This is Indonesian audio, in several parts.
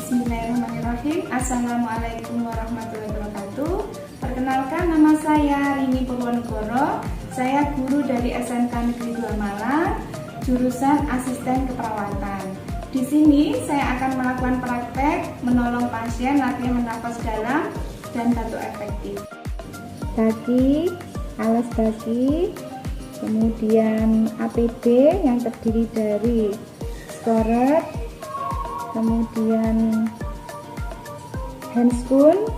Bismillahirrahmanirrahim. Assalamualaikum warahmatullahi wabarakatuh. Perkenalkan, nama saya Rini Purwonegoro. Saya guru dari SMK Negeri 2 Malang, jurusan Asisten Keperawatan. Di sini saya akan melakukan praktek menolong pasien latihan nafas dalam dan batuk efektif. Bagi, alas bagi, kemudian APD yang terdiri dari scoret, kemudian handscoon,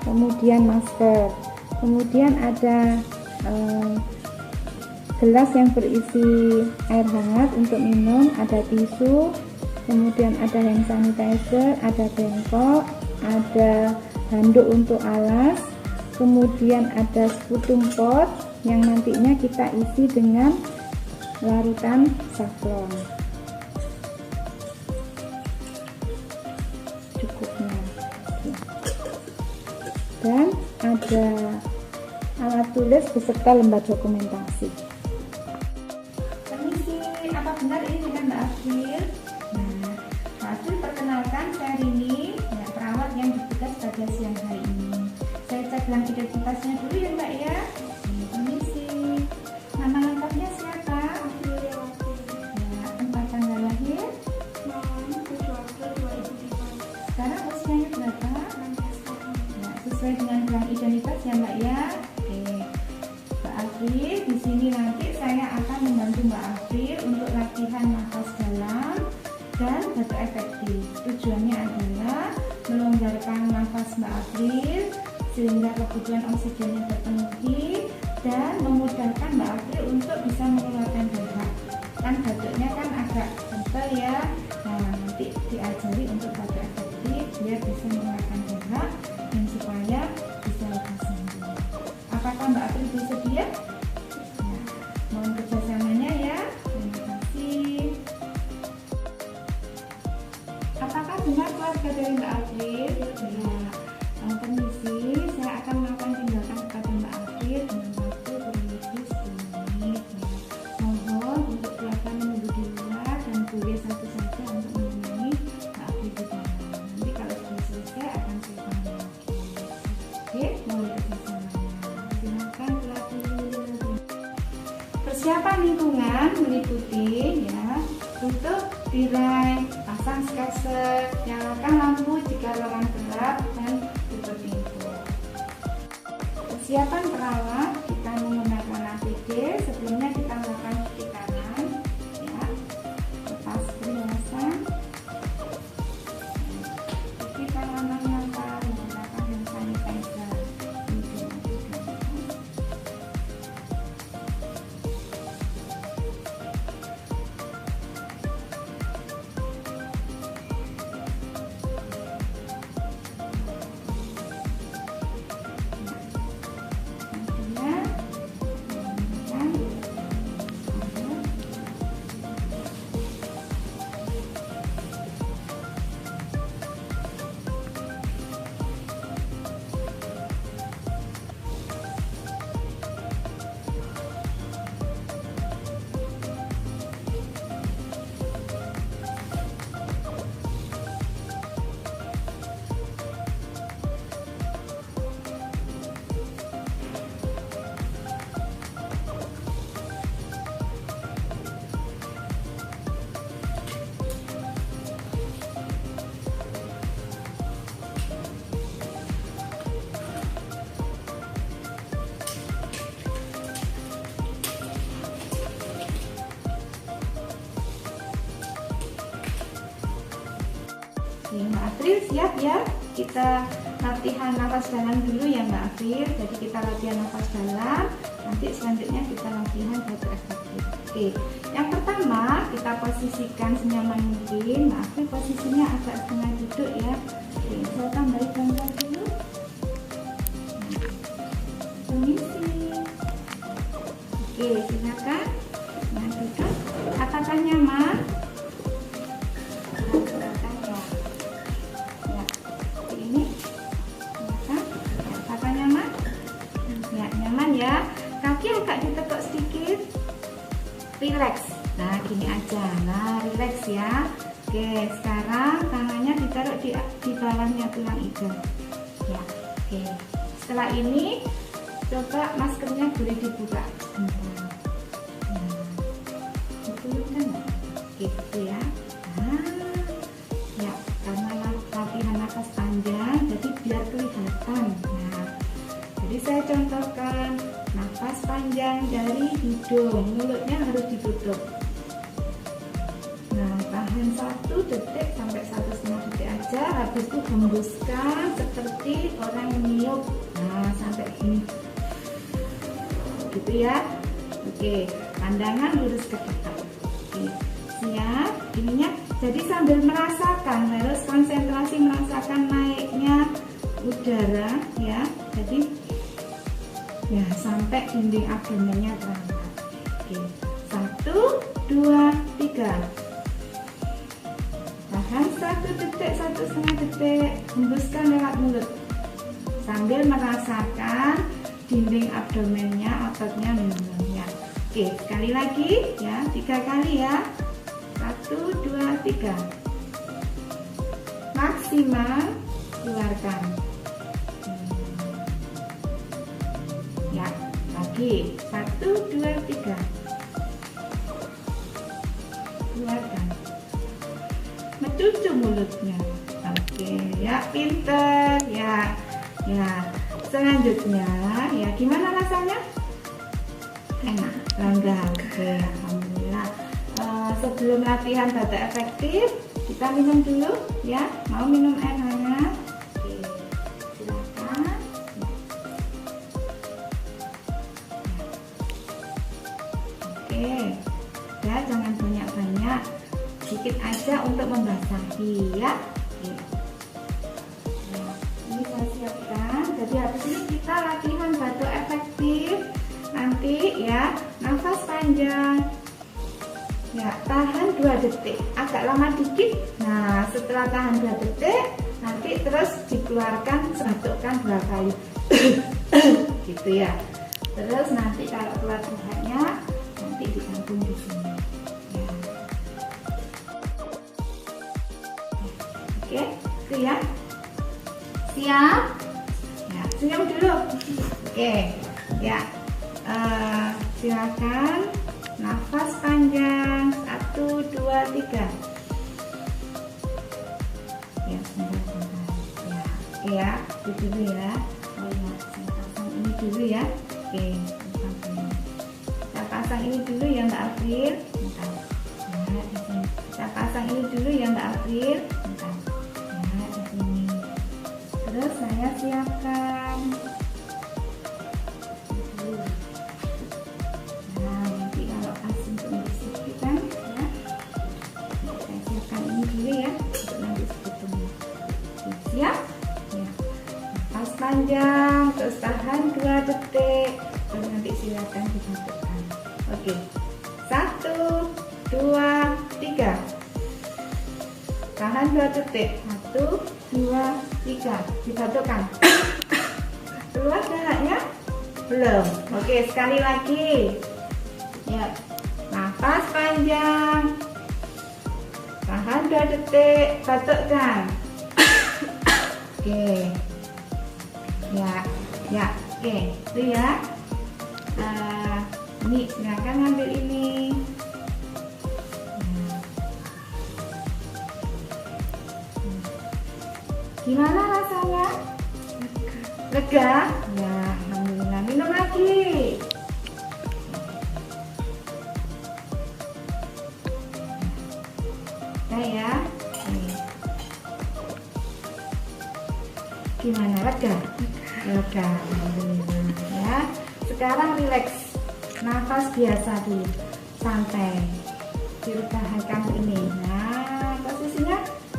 kemudian masker, kemudian ada gelas yang berisi air hangat untuk minum, ada tisu, kemudian ada hand sanitizer, ada bengkok, ada handuk untuk alas, kemudian ada sputum pot yang nantinya kita isi dengan larutan saffron. Cukupnya. Dan ada alat tulis beserta lembar dokumentasi. Permisi, apa benar ini dengan Mbak Afil? Nah, Mbak Afil, perkenalkan, saya Rini, perawat yang bertugas pada siang hari ini. Saya cek gelang identitasnya dulu ya Mbak ya. Permisi, nama lengkapnya siapa? Ya, tempat tanggal lahir? Sekarang usianya berapa? Ya, sesuai dengan gelang identitas ya Mbak ya. Oke, Mbak Afil, di sini nanti saya akan membantu Mbak Afil untuk latihan nafas dalam dan batuk efektif. Tujuannya adalah melonggarkan nafas Mbak Afil sehingga kebutuhan oksigennya terpenuhi dan memudahkan Mbak Afil untuk bisa mengeluarkan darah. Kan batuknya kan agak tebal ya. Nah, nanti diajari untuk batuk efektif biar bisa mengeluarkan darah dan supaya bisa lebih sembuh. Apakah Mbak Afil bersedia? Ya, mohon kerjasamanya ya. Terima kasih. Apakah benar keluarga dari Mbak Afil? Ya, permisi, saya akan melakukan tindakan kepada Mbak Afil dengan waktu kurang lebih 10 menit. Mohon untuk silakan menunggu di luar dan boleh satu saja untuk menemani Mbak Afil di dalam. Nanti kalau sudah selesai akan saya panggil lagi. Oke, mohon kerjasamanya. Silakan pelatihan. Persiapan lingkungan meliputi ya, tutup tirai, pasang skaser, nyalakan lampu jika ruangan gelap dan tutup pintu. Persiapan perawat, kita menggunakan APD. Sebelumnya kita melakukan cuci tangan ya, lepas perhiasan, cuci tangan menggunakan hand sanitizer. Mbak Afil siap ya? Kita latihan nafas dalam dulu ya Mbak Afil. Jadi kita latihan nafas dalam, nanti selanjutnya kita latihan batuk efektif. Oke, yang pertama kita posisikan senyaman mungkin. Mbak Afil posisinya agak setengah duduk ya. Oke, saya tambahin bangkai dulu. Permisi. Oke, silakan. Nah, duduk. Apakah nyaman? Ya, kaki agak ditekuk sedikit, relax. Nah, gini aja, nah relax ya. Oke, sekarang tangannya ditaruh di bawahnya tulang iga. Ya, oke. Setelah ini coba maskernya boleh dibuka. Bentar. Nah, itu kan? Gitu ya. Ya, karena latihan nafas panjang, jadi biar kelihatan. Nah, jadi saya contohkan nafas panjang dari hidung, mulutnya harus ditutup. Nah, tahan 1 detik sampai 1,5 detik aja, habis itu hembuskan seperti orang meniup. Nah, sampai gini. Gitu ya. Oke, pandangan lurus ke depan. Oke, siap. Ininya jadi sambil merasakan, harus konsentrasi merasakan naiknya udara ya. Jadi ya sampai dinding abdomennya terangkat. Oke, 1, 2, 3. Tahan 1 detik, 1,5 detik, hembuskan lewat mulut sambil merasakan dinding abdomennya, ototnya menengahnya. Oke, sekali lagi ya, 3 kali ya. 1, 2, 3. Maksimal, keluarkan. Ya, lagi. 1, 2, 3. Keluarkan. Mencucu mulutnya. Oke, ya pinter ya. Ya, selanjutnya ya gimana rasanya? Enak, langgang. Oke, alhamdulillah. Sebelum latihan batuk efektif, kita minum dulu ya. Mau minum air hangat? Oke, silakan. Oke, ya jangan banyak-banyak, sedikit aja untuk membasahi ya. Oke. Nah, ini saya siapkan. Jadi habis ini kita latihan batuk efektif. Nanti ya, nafas panjang. Ya, tahan 2 detik, agak lama dikit. Nah, setelah tahan 2 detik, nanti terus dikeluarkan, batukkan 2 kali. Gitu ya. Terus nanti kalau keluar bahannya, nanti ditampung di sini. Ya. Oke, itu ya. Siap? Ya, senyum dulu. Oke, ya. Silakan. Nafas panjang 1, 2, 3. Ya, sebentar. Ya, oke ya, itu dulu ya. Oh ya, saya pasang ini dulu ya. Oke, kita pasang ini dulu ya Mbak April. Bentar. Ya, di sini. Kita pasang ini dulu ya Mbak April. Bentar. Ya, di sini. Terus saya siapkan. Siap? Ya. Nafas panjang, terus tahan 2 detik. Terus nanti silakan dibatukkan. Oke. 1, 2, 3. Tahan 2 detik. 1, 2, 3. Dibatukkan. Keluar darahnya? Belum. Oke, sekali lagi. Ya. Nafas panjang. Tahan 2 detik. Batukkan. Oke, ya, oke, itu ya. Ini silakan ngambil ini. Gimana rasanya? Lega? Ya, alhamdulillah. Minum lagi. Ya. Gimana, lega? Lega, alhamdulillah ya. Sekarang rileks, nafas biasa dulu, santai, direbahakan ini. Nah, posisinya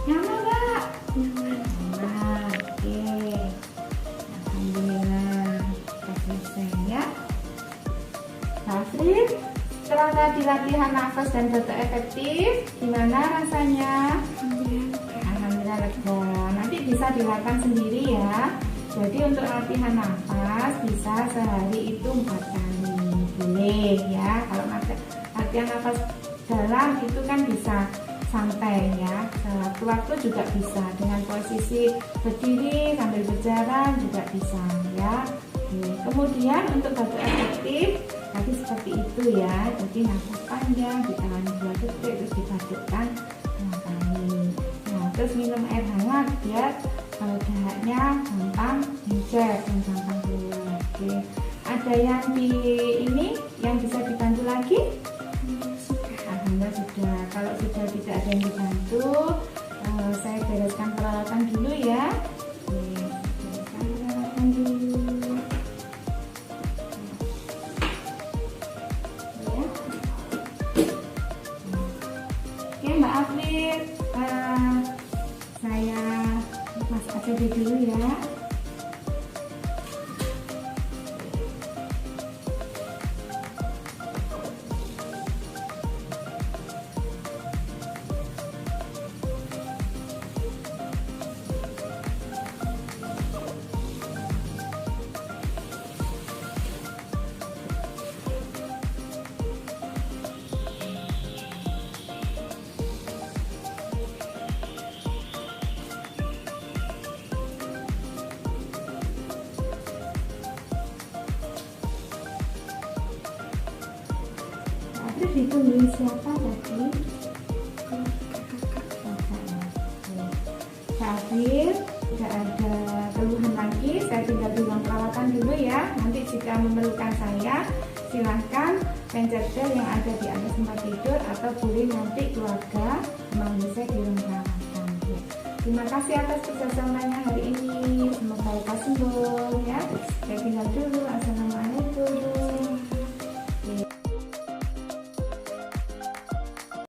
nyaman nggak? Nyaman. Oke, alhamdulillah, selesai ya. Tasrif, setelah tadi latihan nafas dan batuk efektif, gimana rasanya? Alhamdulillah lega. Nanti bisa dilakukan sendiri ya. Jadi untuk latihan nafas bisa sehari itu 4 kali. Boleh ya. Kalau latihan nafas dalam itu kan bisa santai ya. Sewaktu-waktu juga bisa dengan posisi berdiri sambil berjalan juga bisa ya. Kemudian untuk batu efektif tadi seperti itu ya. Jadi nafas panjang, ditahan 2 detik terus dibadukkan 2 kali. Nah, terus minum air hangat biar dahaknya gampang encer dan gampang keluar. Oke. Ada yang di ini yang bisa dibantu lagi? Alhamdulillah sudah. Kalau sudah tidak ada yang dibantu, saya bereskan peralatan dulu ya. Bereskan peralatan dulu. Ya. Oke Mbak Afif, saya Mas ACD dulu ya. Terus ditungguin siapa tadi? Afif, tidak ada keluhan lagi. Saya tinggal bilang perawatan dulu ya. Nanti jika memerlukan saya, silahkan pencet bel yang ada di atas tempat tidur atau boleh nanti keluarga memanggil saya di ruang perawatan. Terima kasih atas kerjasamanya hari ini. Semoga lekas sembuh ya. Saya tinggal dulu. Assalamualaikum.